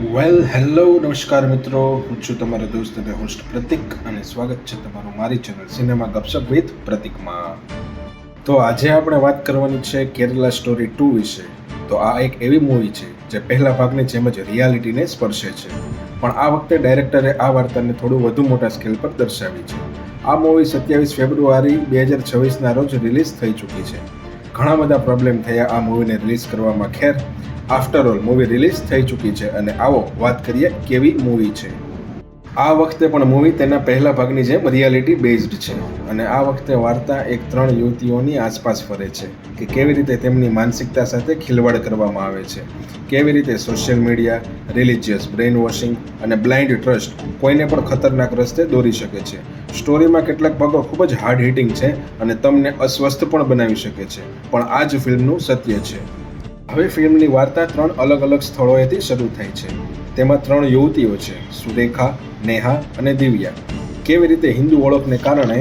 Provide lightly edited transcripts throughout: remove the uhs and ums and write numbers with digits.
Hello નમસ્કાર મિત્રો, હું છું તમારો દોસ્ત અને હોસ્ટ પ્રતિક અને સ્વાગત છે તમારું મારી ચેનલ સિનેમા ગપશપ વિથ પ્રતિકમાં. તો આજે આપણે વાત કરવાની છે કેરલા સ્ટોરી 2 વિશે. તો આ એક એવી મૂવી છે જે પહેલા ભાગની જેમ જ રિયાલિટીને સ્પર્શે છે, પણ આ વખતે ડાયરેક્ટરે આ વાર્તાને થોડું વધુ મોટા સ્કેલ પર દર્શાવી છે. આ મૂવી 27 ફેબ્રુઆરી 2026ના રોજ રિલીઝ થઈ ચૂકી છે. ઘણા બધા પ્રોબ્લેમ થયા આ મૂવીને રિલીઝ કરવામાં. ખેર, આફ્ટર ઓલ મૂવી રિલીઝ થઈ ચૂકી છે અને આવો વાત કરીએ કેવી મૂવી છે. આ વખતે પણ મૂવી તેના પહેલા ભાગની જેમ રિયાલિટી બેઝડ છે અને આ વખતે વાર્તા એક 3 યુવતીઓની આસપાસ ફરે છે કે કેવી રીતે તેમની માનસિકતા સાથે ખિલવાડ કરવામાં આવે છે, કેવી રીતે social media, religious brain washing અને બ્લાઇન્ડ ટ્રસ્ટ કોઈને પણ ખતરનાક રસ્તે દોરી શકે છે. સ્ટોરીમાં કેટલાક ભાગો ખૂબ જ હાર્ડ હિટિંગ છે અને તમને અસ્વસ્થ પણ બનાવી શકે છે, પણ આ જ ફિલ્મનું સત્ય છે. હવે ફિલ્મની વાર્તા 3 અલગ અલગ સ્થળોએથી શરૂ થાય છે. તેમાં 3 યુવતીઓ છે, સુરેખા, નેહા અને દિવ્યા. કેવી રીતે હિન્દુ ઓળખને કારણે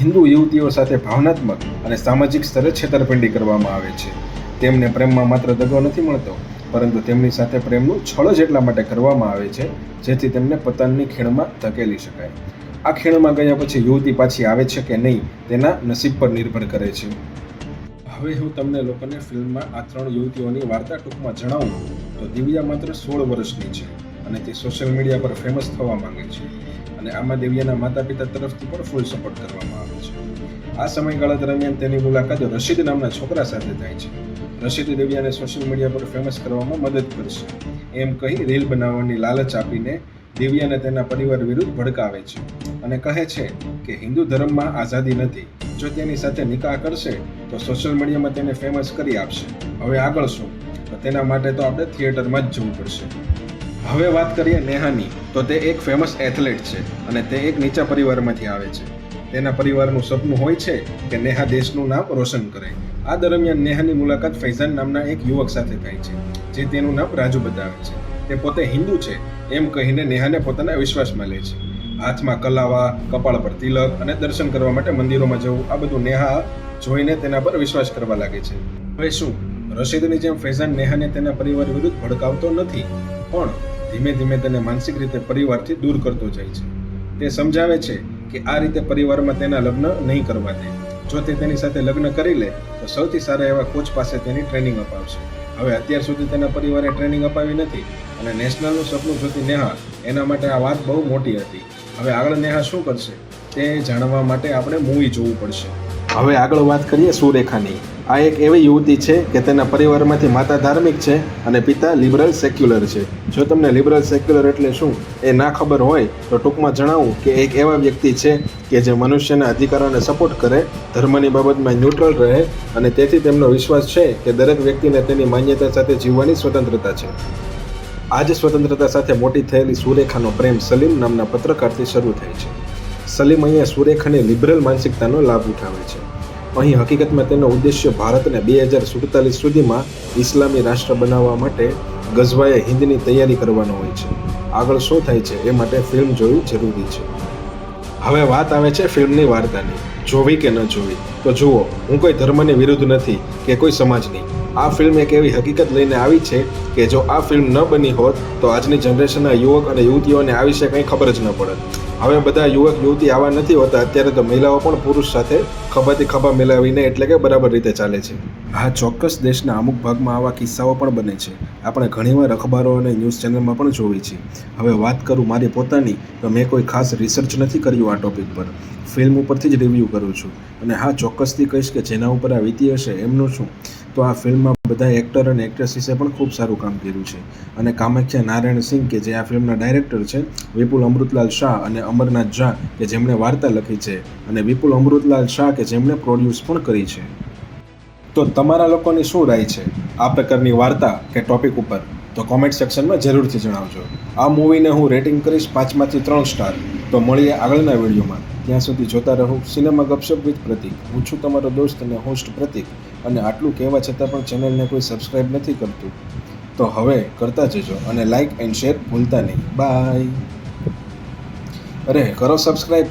હિન્દુ યુવતીઓ સાથે ભાવનાત્મક અને સામાજિક સ્તરે છેતરપિંડી કરવામાં આવે છે. તેમને પ્રેમમાં માત્ર દગો નથી મળતો, પરંતુ તેમની સાથે પ્રેમનું છળ જ એટલા માટે કરવામાં આવે છે જેથી તેમને પતનની ખીણમાં ધકેલી શકાય. આ ખીણમાં ગયા પછી યુવતી પાછી આવે છે કે નહીં તેના નસીબ પર નિર્ભર કરે છે. હવે હું તમને લોકોને ફિલ્મમાં આ 3 યુવતીઓની વાર્તા ટૂંકમાં જણાવું તો દિવ્યા માત્ર 16 વર્ષની છે અને તે સોશિયલ મીડિયા પર ફેમસ થવા માંગે છે અને આમાં દિવ્યાના માતા પિતા તરફથી પણ ફૂલ સપોર્ટ કરવામાં આવે છે. આ સમયગાળા દરમિયાન તેની મુલાકાત રશીદ નામના છોકરા સાથે થાય છે. રશીદ દિવ્યાને સોશિયલ મીડિયા પર ફેમસ કરવામાં મદદ કરશે એમ કહી રીલ બનાવવાની લાલચ આપીને દિવ્યાને તેના પરિવાર વિરુદ્ધ ભડકાવે છે અને કહે છે કે હિન્દુ ધર્મમાં આઝાદી નથી, જો તેની સાથે નિકાહ કરશે તો સોશિયલ મીડિયામાં તેને ફેમસ કરી આપશે. હવે આગળ શું? તો તેના માટે તો આપણે થિયેટરમાં જ જવું પડશે. હવે વાત કરીએ નેહાની, તો તે એક ફેમસ એથ્લેટ છે અને તે એક નીચા પરિવારમાંથી આવે છે. તેના પરિવારનું સપનું હોય છે કે નેહા દેશનું નામ રોશન કરે. આ દરમિયાન નેહાની મુલાકાત ફૈઝાન નામના એક યુવક સાથે થાય છે જે તેનું નામ રાજુ બતાવે છે. તે પોતે હિન્દુ છે એમ કહીને નેહાને પોતાના વિશ્વાસમાં લે છે. હાથમાં કલાવા, કપાળ પર તિલક અને દર્શન કરવા માટે મંદિરોમાં જવું, આ બધું નેહા જોઈને તેના પર વિશ્વાસ કરવા લાગે છે. હવે શું? રશીદની જેમ ફૈઝાન નેહાને તેના પરિવાર વિરુદ્ધ ભડકાવતો નથી, પણ ધીમે ધીમે તેને માનસિક રીતે પરિવારથી દૂર કરતો જાય છે. તે સમજાવે છે કે આ રીતે પરિવારમાં તેના લગ્ન નહીં કરવા દે. જો તે તેની સાથે લગ્ન કરી લે તો સૌથી સારા એવા કોચ પાસે તેની ટ્રેનિંગ અપાવશે. હવે અત્યાર સુધી તેના પરિવારે ટ્રેનિંગ અપાવી નથી અને નેશનલનું સપનું જોતી નેહા, એના માટે આ વાત બહુ મોટી હતી. હવે આગળ નેહા શું કરશે તે જાણવા માટે આપણે મૂવી જોવું પડશે. હવે આગળ વાત કરીએ સુરેખાની. આ એક એવી યુવતી છે કે તેના પરિવારમાંથી માતા ધાર્મિક છે અને પિતા લિબરલ સેક્યુલર છે. જો તમને લિબરલ સેક્યુલર એટલે શું એ ના ખબર હોય તો ટૂંકમાં જણાવું કે એક એવા વ્યક્તિ છે કે જે મનુષ્યના અધિકારોને સપોર્ટ કરે, ધર્મની બાબતમાં ન્યુટ્રલ રહે અને તેથી તેમનો વિશ્વાસ છે કે દરેક વ્યક્તિને તેની માન્યતા સાથે જીવવાની સ્વતંત્રતા છે. આ જ સ્વતંત્રતા સાથે મોટી થયેલી સુરેખાનો પ્રેમ સલીમ નામના પત્રકારથી શરૂ થાય છે. સલીમ અહીંયા સુરેખાની લિબરલ માનસિકતાનો લાભ ઉઠાવે છે. અહીં હકીકતમાં તેનો ઉદ્દેશ્ય ભારતને 2047 સુધીમાં ઇસ્લામી રાષ્ટ્ર બનાવવા માટે ગઝવાએ હિન્દની તૈયારી કરવાનો હોય છે. આગળ શું થાય છે એ માટે ફિલ્મ જોવી જરૂરી છે. હવે વાત આવે છે ફિલ્મની વાર્તાની. જોવી કે ન જોવી? તો જુઓ, હું કોઈ ધર્મની વિરુદ્ધ નથી કે કોઈ સમાજની. આ ફિલ્મ એક એવી હકીકત લઈને આવી છે કે જો આ ફિલ્મ ન બની હોત તો આજની જનરેશનના યુવક અને યુવતીઓને આ વિશે કંઈ ખબર જ ન પડત. હવે બધા યુવક યુવતી આવા નથી હોતા. અત્યારે તો મહિલાઓ પણ પુરુષ સાથે ખભાથી ખભા મિલાવીને એટલે કે બરાબર રીતે ચાલે છે. હા, ચોક્કસ દેશના અમુક ભાગમાં આવા કિસ્સાઓ પણ બને છે. આપણે ઘણીવાર અખબારો અને ન્યૂઝ ચેનલમાં પણ જોઈ છે. હવે વાત કરું મારી પોતાની, તો મેં કોઈ ખાસ રિસર્ચ નથી કર્યું આ ટોપિક પર. ફિલ્મ ઉપરથી જ રિવ્યૂ કરું છું અને હા, ચોક્કસથી કહીશ કે જેના ઉપર આ વીતી હશે એમનું શું. તો આ ફિલ્મમાં બધા એક્ટર અને એક્ટ્રેસ વિશે પણ ખૂબ સારું કામ કર્યું છે અને કામાખ્યા નારાયણ સિંહ કે જે આ ફિલ્મના ડાયરેક્ટર છે, વિપુલ અમૃતલાલ શાહ અને અમરનાથ ઝા કે જેમણે વાર્તા લખી છે અને વિપુલ અમૃતલાલ શાહ કે જેમણે પ્રોડ્યુસ પણ કરી છે. તો તમારા લોકોની શું રાય છે આ પ્રકારની વાર્તા કે ટોપિક ઉપર? તો કોમેન્ટ સેક્શનમાં જરૂરથી જણાવજો. આ મૂવીને હું રેટિંગ કરીશ 5માંથી 3 સ્ટાર. તો મળીએ આગળના વિડીયોમાં. ત્યાં સુધી જોતા રહો સિનેમા ગપશપ વિથ પ્રતિક. હું છું તમારો દોસ્ત અને હોસ્ટ પ્રતિક, અને આટલું કહેવા છતાં પણ ચેનલને કોઈ સબસ્ક્રાઈબ નથી કરતું તો હવે કરતા જજો અને લાઇક એન્ડ શેર ભૂલતા નહીં. બાય. અરે કરો સબસ્ક્રાઈબ.